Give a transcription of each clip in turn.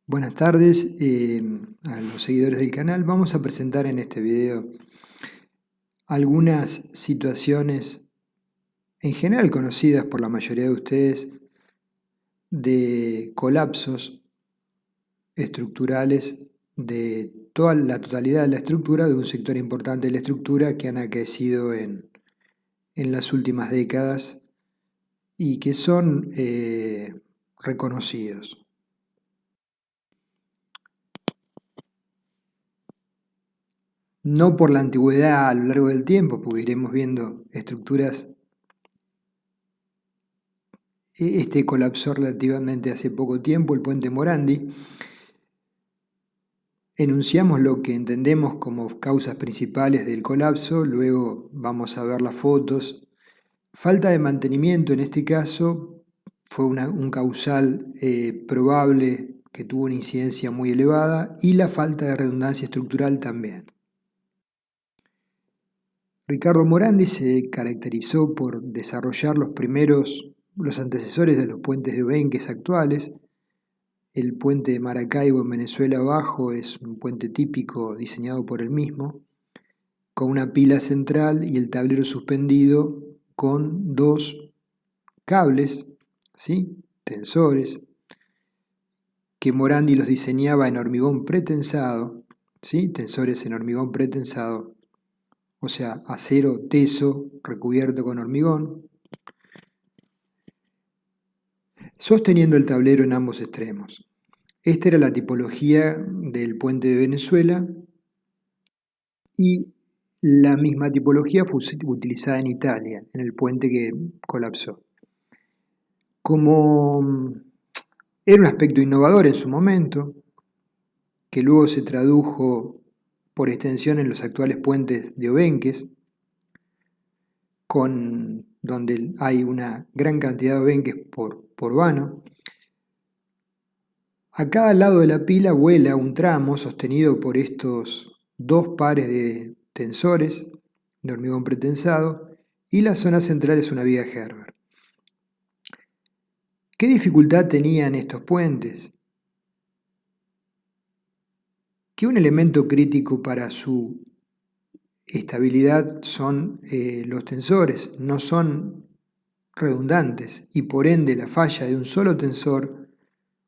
Buenas tardes a los seguidores del canal. Vamos a presentar en este video algunas situaciones en general conocidas por la mayoría de ustedes de colapsos estructurales de toda la totalidad de la estructura, de un sector importante de la estructura que han acaecido en las últimas décadas y que son reconocidos. No por la antigüedad a lo largo del tiempo, porque iremos viendo estructuras. Este colapsó relativamente hace poco tiempo, el puente Morandi. Enunciamos lo que entendemos como causas principales del colapso, luego vamos a ver las fotos. Falta de mantenimiento en este caso fue un causal probable que tuvo una incidencia muy elevada, y la falta de redundancia estructural también. Ricardo Morandi se caracterizó por desarrollar los antecesores de los puentes de Obenques actuales. El puente de Maracaibo en Venezuela Abajo es un puente típico diseñado por él mismo, con una pila central y el tablero suspendido con dos cables, ¿sí? Tensores, que Morandi los diseñaba en hormigón pretensado, ¿sí? Tensores en hormigón pretensado, o sea, acero teso recubierto con hormigón, sosteniendo el tablero en ambos extremos. Esta era la tipología del puente de Venezuela, y la misma tipología fue utilizada en Italia, en el puente que colapsó. Como era un aspecto innovador en su momento, que luego se tradujo por extensión en los actuales puentes de Obenques, donde hay una gran cantidad de Obenques por vano. A cada lado de la pila vuela un tramo sostenido por estos dos pares de tensores de hormigón pretensado, y la zona central es una viga Gerber. ¿Qué dificultad tenían estos puentes? Que un elemento crítico para su estabilidad son los tensores, no son redundantes, y por ende la falla de un solo tensor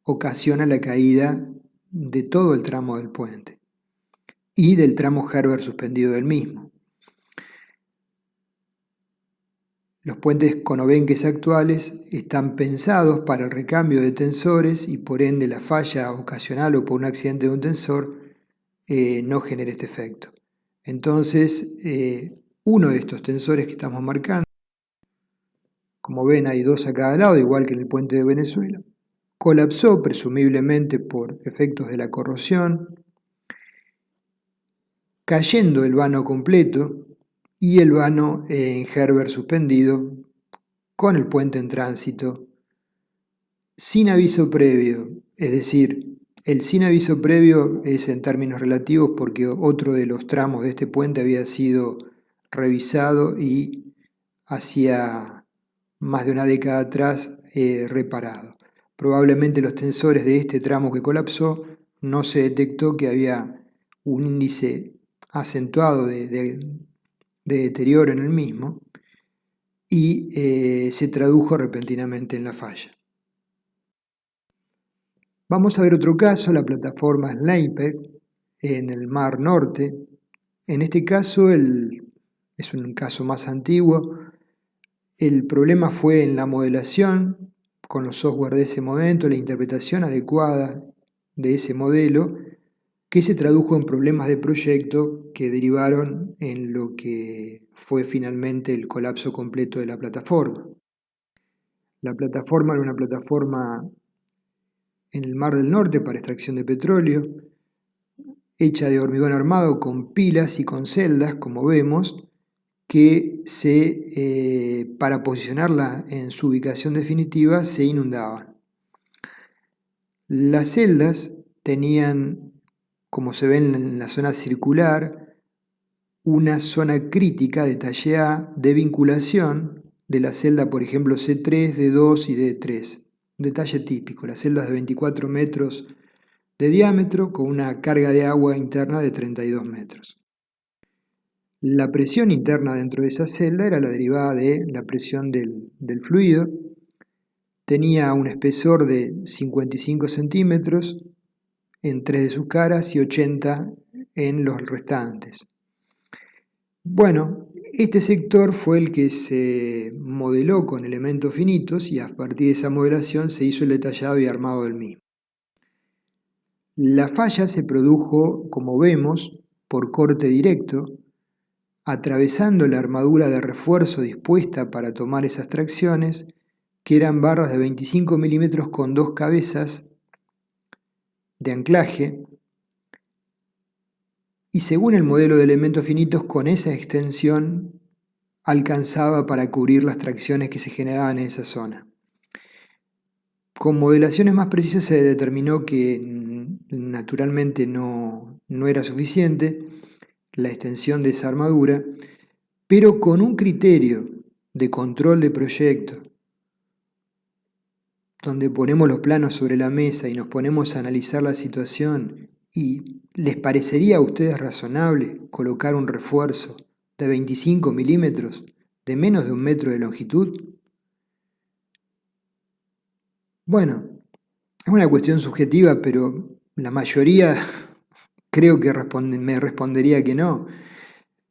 ocasiona la caída de todo el tramo del puente y del tramo Gerber suspendido del mismo. Los puentes con Obenques actuales están pensados para el recambio de tensores, y por ende la falla ocasional o por un accidente de un tensor no genera este efecto. Entonces, uno de estos tensores que estamos marcando, como ven hay dos a cada lado, igual que en el puente de Venezuela, colapsó presumiblemente por efectos de la corrosión, cayendo el vano completo y el vano en Gerber suspendido, con el puente en tránsito, sin aviso previo. Es decir, el sin aviso previo es en términos relativos porque otro de los tramos de este puente había sido revisado y hacía más de una década atrás reparado. Probablemente los tensores de este tramo que colapsó no se detectó que había un índice acentuado de deterioro en el mismo, y se tradujo repentinamente en la falla. Vamos a ver otro caso, la plataforma Sniper en el Mar Norte. En este caso es un caso más antiguo. El problema fue en la modelación con los software de ese momento, la interpretación adecuada de ese modelo, que se tradujo en problemas de proyecto que derivaron en lo que fue finalmente el colapso completo de la plataforma. La plataforma era una plataforma en el Mar del Norte para extracción de petróleo, hecha de hormigón armado con pilas y con celdas, como vemos, que para posicionarla en su ubicación definitiva se inundaban. Las celdas tenían, como se ven en la zona circular, una zona crítica de talle A de vinculación de la celda, por ejemplo, C3, D2 y D3. Un detalle típico, las celdas de 24 metros de diámetro con una carga de agua interna de 32 metros. La presión interna dentro de esa celda era la derivada de la presión del fluido. Tenía un espesor de 55 centímetros en 3 de sus caras y 80 en los restantes. Bueno, este sector fue el que se modeló con elementos finitos y a partir de esa modelación se hizo el detallado y armado del mismo. La falla se produjo, como vemos, por corte directo, atravesando la armadura de refuerzo dispuesta para tomar esas tracciones, que eran barras de 25 milímetros con 2 cabezas de anclaje, y según el modelo de elementos finitos, con esa extensión alcanzaba para cubrir las tracciones que se generaban en esa zona. Con modelaciones más precisas se determinó que naturalmente no era suficiente la extensión de esa armadura, pero con un criterio de control de proyecto, donde ponemos los planos sobre la mesa y nos ponemos a analizar la situación, y ¿les parecería a ustedes razonable colocar un refuerzo de 25 milímetros de menos de 1 metro de longitud? Bueno, es una cuestión subjetiva, pero la mayoría creo que me respondería que no.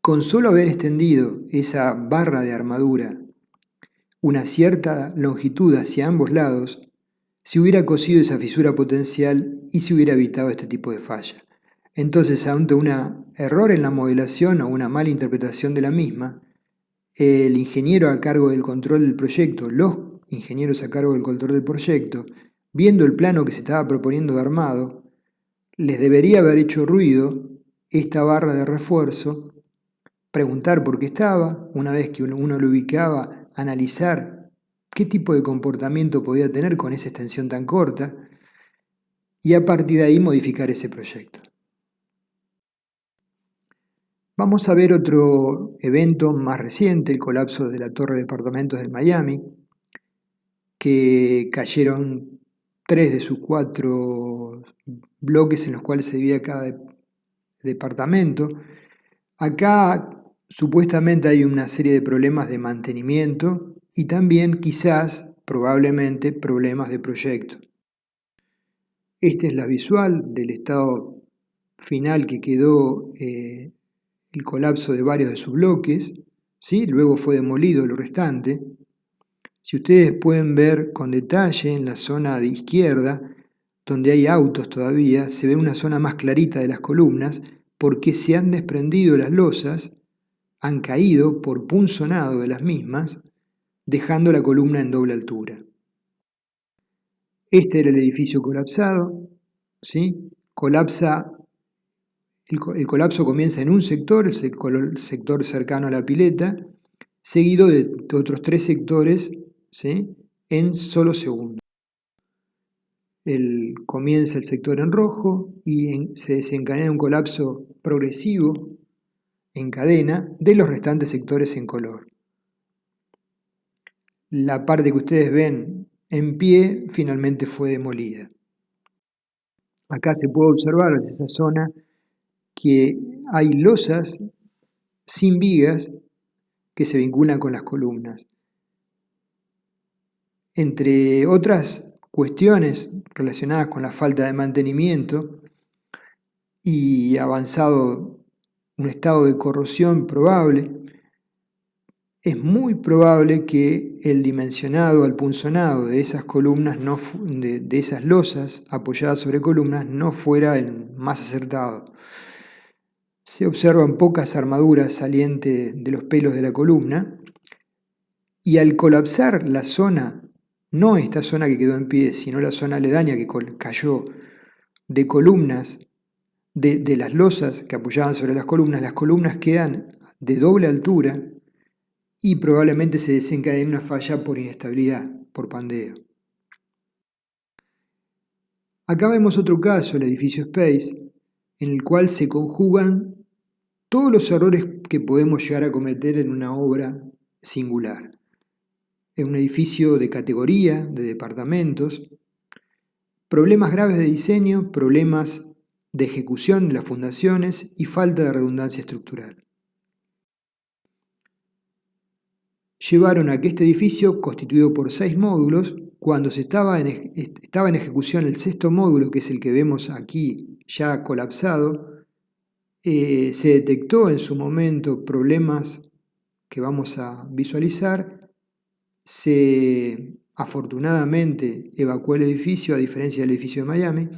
Con solo haber extendido esa barra de armadura una cierta longitud hacia ambos lados, se hubiera cosido esa fisura potencial y se hubiera evitado este tipo de falla. Entonces, ante un error en la modelación o una mala interpretación de la misma, el ingeniero a cargo del control del proyecto, los ingenieros a cargo del control del proyecto, viendo el plano que se estaba proponiendo de armado, les debería haber hecho ruido esta barra de refuerzo, preguntar por qué estaba, una vez que uno lo ubicaba, analizar qué tipo de comportamiento podía tener con esa extensión tan corta y a partir de ahí modificar ese proyecto. Vamos a ver otro evento más reciente, el colapso de la torre de departamentos de Miami, que cayeron 3 de sus 4 bloques en los cuales se dividía cada departamento. Acá supuestamente hay una serie de problemas de mantenimiento y también quizás, probablemente, problemas de proyecto. Esta es la visual del estado final que quedó el colapso de varios de sus bloques, ¿sí? Luego fue demolido lo restante. Si ustedes pueden ver con detalle en la zona de izquierda, donde hay autos todavía, se ve una zona más clarita de las columnas porque se han desprendido las losas, han caído por punzonado de las mismas, dejando la columna en doble altura. Este era el edificio colapsado, ¿sí? El colapso comienza en un sector, el sector cercano a la pileta, seguido de otros 3 sectores, ¿sí? En solo segundos. Comienza el sector en rojo y se desencadena un colapso progresivo en cadena de los restantes sectores en color. La parte que ustedes ven en pie finalmente fue demolida. Acá se puede observar desde esa zona que hay losas sin vigas que se vinculan con las columnas. Entre otras cuestiones relacionadas con la falta de mantenimiento y avanzado un estado de corrosión probable, es muy probable que el dimensionado al punzonado de esas columnas, de esas losas apoyadas sobre columnas, no fuera el más acertado. Se observan pocas armaduras salientes de los pelos de la columna y al colapsar la zona, no esta zona que quedó en pie, sino la zona aledaña que cayó de columnas, de las losas que apoyaban sobre las columnas quedan de doble altura y probablemente se desencadene una falla por inestabilidad, por pandeo. Acá vemos otro caso, el edificio Space, en el cual se conjugan todos los errores que podemos llegar a cometer en una obra singular. Es un edificio de categoría, de departamentos, Problemas graves de diseño, problemas de ejecución de las fundaciones y falta de redundancia estructural llevaron a que este edificio, constituido por 6 módulos, cuando estaba en ejecución el sexto módulo, que es el que vemos aquí ya colapsado, se detectó en su momento problemas que vamos a visualizar. Se afortunadamente evacuó el edificio, a diferencia del edificio de Miami,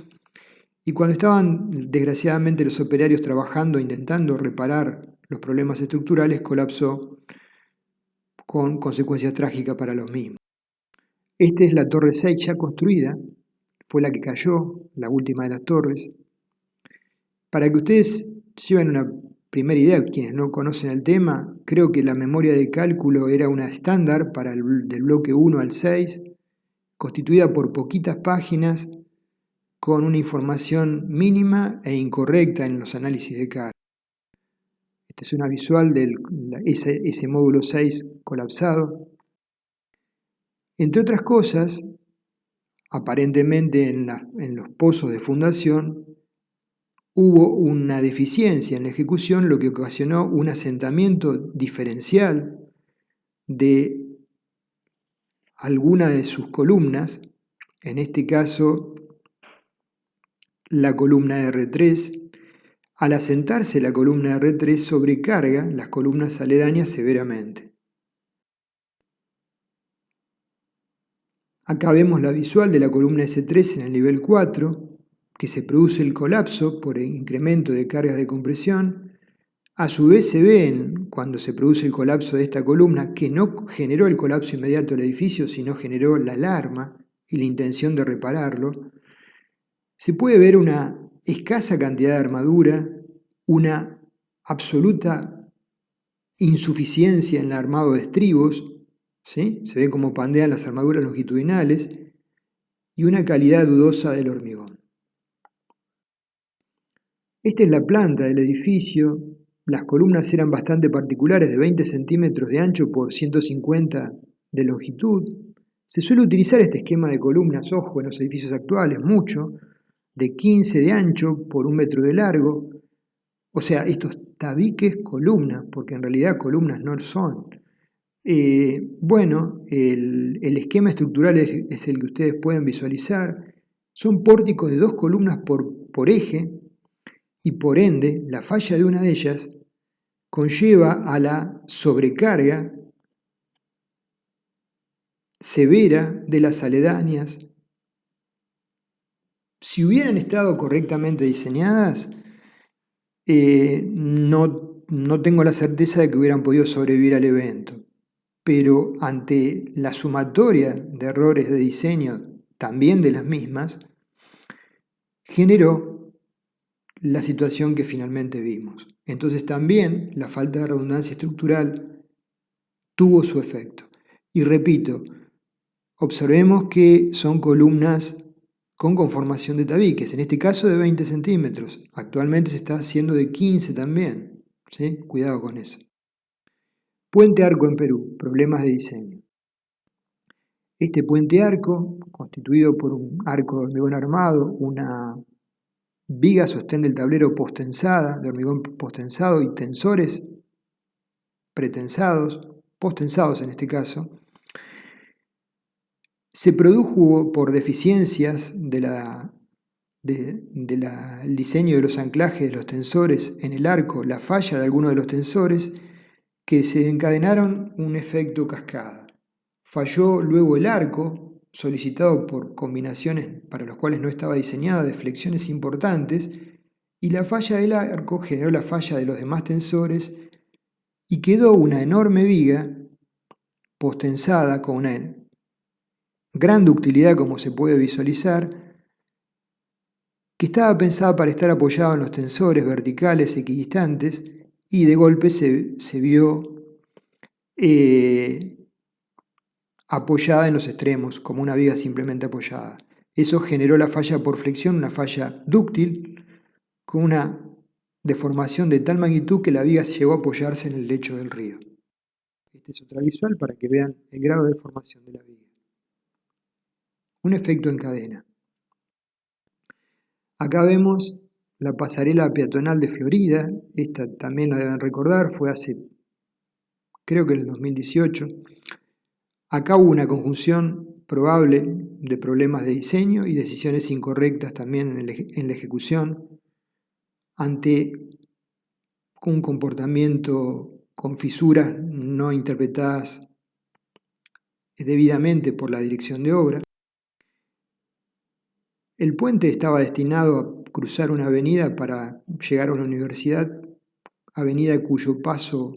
y cuando estaban desgraciadamente los operarios trabajando, intentando reparar los problemas estructurales, colapsó con consecuencias trágicas para los mismos. Esta es la torre 6 ya construida, fue la que cayó, la última de las torres. Para que ustedes lleven una primera idea, quienes no conocen el tema, creo que la memoria de cálculo era una estándar para del bloque 1 al 6, constituida por poquitas páginas, con una información mínima e incorrecta en los análisis de carga. Esta es una visual de ese módulo 6 colapsado. Entre otras cosas, aparentemente en los pozos de fundación, hubo una deficiencia en la ejecución, lo que ocasionó un asentamiento diferencial de alguna de sus columnas, en este caso la columna R3. Al asentarse la columna R3 sobrecarga las columnas aledañas severamente. Acá vemos la visual de la columna S3 en el nivel 4, que se produce el colapso por el incremento de cargas de compresión. A su vez se ve cuando se produce el colapso de esta columna que no generó el colapso inmediato del edificio, sino generó la alarma y la intención de repararlo. Se puede ver una escasa cantidad de armadura, una absoluta insuficiencia en el armado de estribos, ¿sí? Se ve cómo pandean las armaduras longitudinales, y una calidad dudosa del hormigón. Esta es la planta del edificio. Las columnas eran bastante particulares, de 20 centímetros de ancho por 150 de longitud. Se suele utilizar este esquema de columnas, ojo, en los edificios actuales, mucho, de 15 de ancho por 1 metro de largo. O sea, estos tabiques columnas, porque en realidad columnas no son. Bueno, el esquema estructural es el que ustedes pueden visualizar. Son pórticos de 2 columnas por eje, y por ende la falla de una de ellas conlleva a la sobrecarga severa de las aledañas. Si hubieran estado correctamente diseñadas, no tengo la certeza de que hubieran podido sobrevivir al evento, pero ante la sumatoria de errores de diseño, también de las mismas, generó la situación que finalmente vimos. Entonces también la falta de redundancia estructural tuvo su efecto. Y repito, observemos que son columnas con conformación de tabiques, en este caso de 20 centímetros. Actualmente se está haciendo de 15 también, ¿sí? Cuidado con eso. Puente arco en Perú, problemas de diseño. Este puente arco, constituido por un arco de hormigón armado, una viga sostén del tablero postensada, de hormigón postensado, y tensores pretensados, postensados en este caso, se produjo por deficiencias del diseño de los anclajes de los tensores en el arco, la falla de alguno de los tensores, que se encadenaron un efecto cascada. Falló luego el arco, solicitado por combinaciones para las cuales no estaba diseñada, de flexiones importantes, y la falla del arco generó la falla de los demás tensores y quedó una enorme viga postensada con una gran ductilidad, como se puede visualizar, que estaba pensada para estar apoyado en los tensores verticales equidistantes, y de golpe se vio apoyada en los extremos, como una viga simplemente apoyada. Eso generó la falla por flexión, una falla dúctil, con una deformación de tal magnitud que la viga llegó a apoyarse en el lecho del río. Esta es otra visual para que vean el grado de deformación de la viga. Un efecto en cadena. Acá vemos la pasarela peatonal de Florida, esta también la deben recordar, fue hace, creo que en el 2018. Acá hubo una conjunción probable de problemas de diseño y decisiones incorrectas también en la ejecución ante un comportamiento con fisuras no interpretadas debidamente por la dirección de obra. El puente estaba destinado a cruzar una avenida para llegar a una universidad, avenida cuyo paso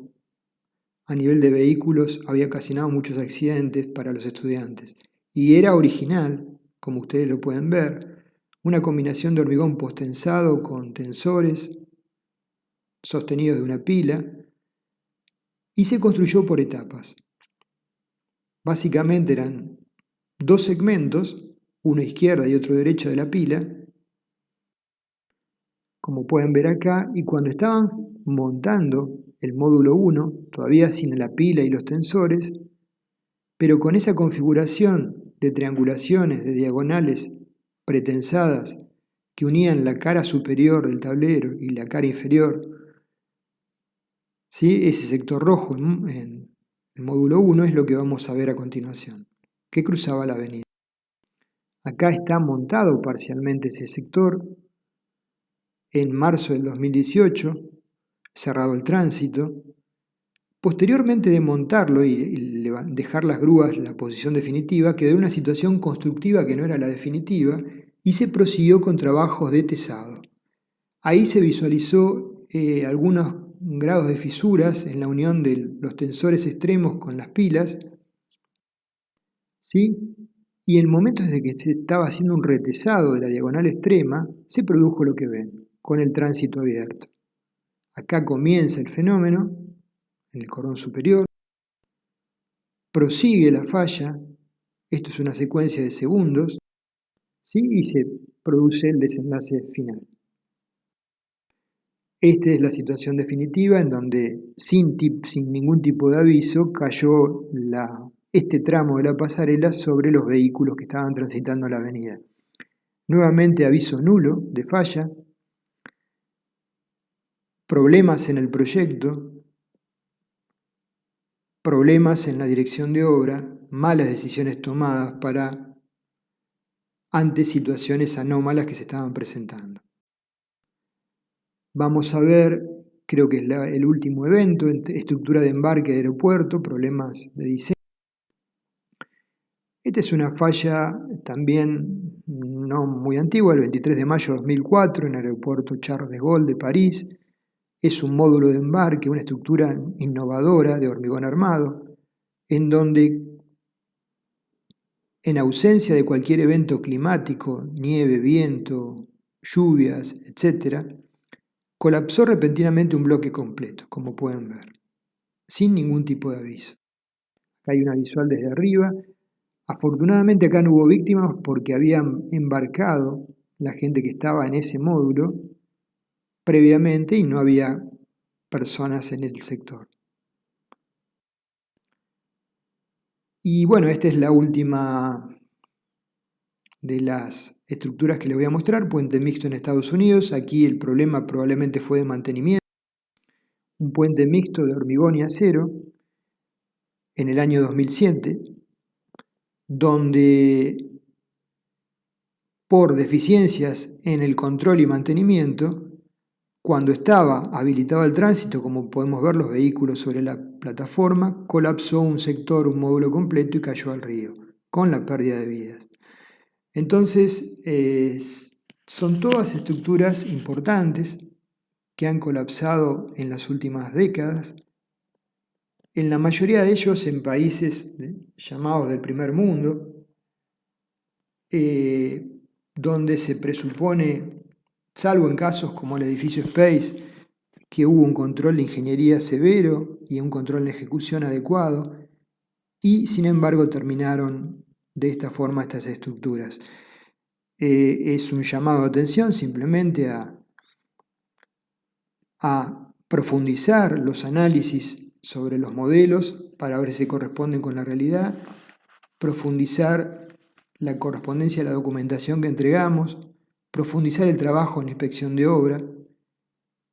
a nivel de vehículos había ocasionado muchos accidentes para los estudiantes. Y era original, como ustedes lo pueden ver, una combinación de hormigón postensado con tensores sostenidos de una pila, y se construyó por etapas. Básicamente eran dos segmentos, uno a izquierda y otro derecha de la pila, como pueden ver acá, y cuando estaban montando el módulo 1, todavía sin la pila y los tensores, pero con esa configuración de triangulaciones de diagonales pretensadas que unían la cara superior del tablero y la cara inferior, ¿sí? Ese sector rojo en el módulo 1 es lo que vamos a ver a continuación, que cruzaba la avenida. Acá está montado parcialmente ese sector. En marzo del 2018, cerrado el tránsito. Posteriormente de montarlo y dejar las grúas la posición definitiva, quedó una situación constructiva que no era la definitiva y se prosiguió con trabajos de tesado. Ahí se visualizó algunos grados de fisuras en la unión de los tensores extremos con las pilas, ¿sí? Y en momentos de que se estaba haciendo un retesado de la diagonal extrema, se produjo lo que ven, con el tránsito abierto. Acá comienza el fenómeno, en el cordón superior, prosigue la falla, esto es una secuencia de segundos, ¿sí? Y se produce el desenlace final. Esta es la situación definitiva en donde sin ningún tipo de aviso cayó este tramo de la pasarela sobre los vehículos que estaban transitando la avenida. Nuevamente aviso nulo de falla, problemas en el proyecto, problemas en la dirección de obra, malas decisiones tomadas ante situaciones anómalas que se estaban presentando. Vamos a ver, creo que es el último evento, estructura de embarque de aeropuerto, problemas de diseño. Esta es una falla también no muy antigua, el 23 de mayo de 2004, en el aeropuerto Charles de Gaulle de París. Es un módulo de embarque, una estructura innovadora de hormigón armado, en donde, en ausencia de cualquier evento climático, nieve, viento, lluvias, etc., colapsó repentinamente un bloque completo, como pueden ver, sin ningún tipo de aviso. Acá hay una visual desde arriba. Afortunadamente acá no hubo víctimas porque habían embarcado la gente que estaba en ese módulo previamente y no había personas en el sector. Y bueno, esta es la última de las estructuras que les voy a mostrar, puente mixto en Estados Unidos. Aquí el problema probablemente fue de mantenimiento. Un puente mixto de hormigón y acero en el año 2007, donde por deficiencias en el control y mantenimiento, cuando estaba habilitado el tránsito, como podemos ver los vehículos sobre la plataforma, colapsó un sector, un módulo completo y cayó al río, con la pérdida de vidas. Entonces, son todas estructuras importantes que han colapsado en las últimas décadas, en la mayoría de ellos en países llamados del primer mundo, donde se presupone, salvo en casos como el edificio Space, que hubo un control de ingeniería severo y un control de ejecución adecuado, y sin embargo terminaron de esta forma estas estructuras. Es un llamado de atención simplemente a profundizar los análisis sobre los modelos para ver si se corresponden con la realidad, profundizar la correspondencia a la documentación que entregamos profundizar el trabajo en la inspección de obra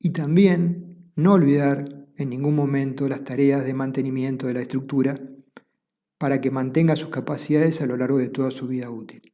y también no olvidar en ningún momento las tareas de mantenimiento de la estructura para que mantenga sus capacidades a lo largo de toda su vida útil.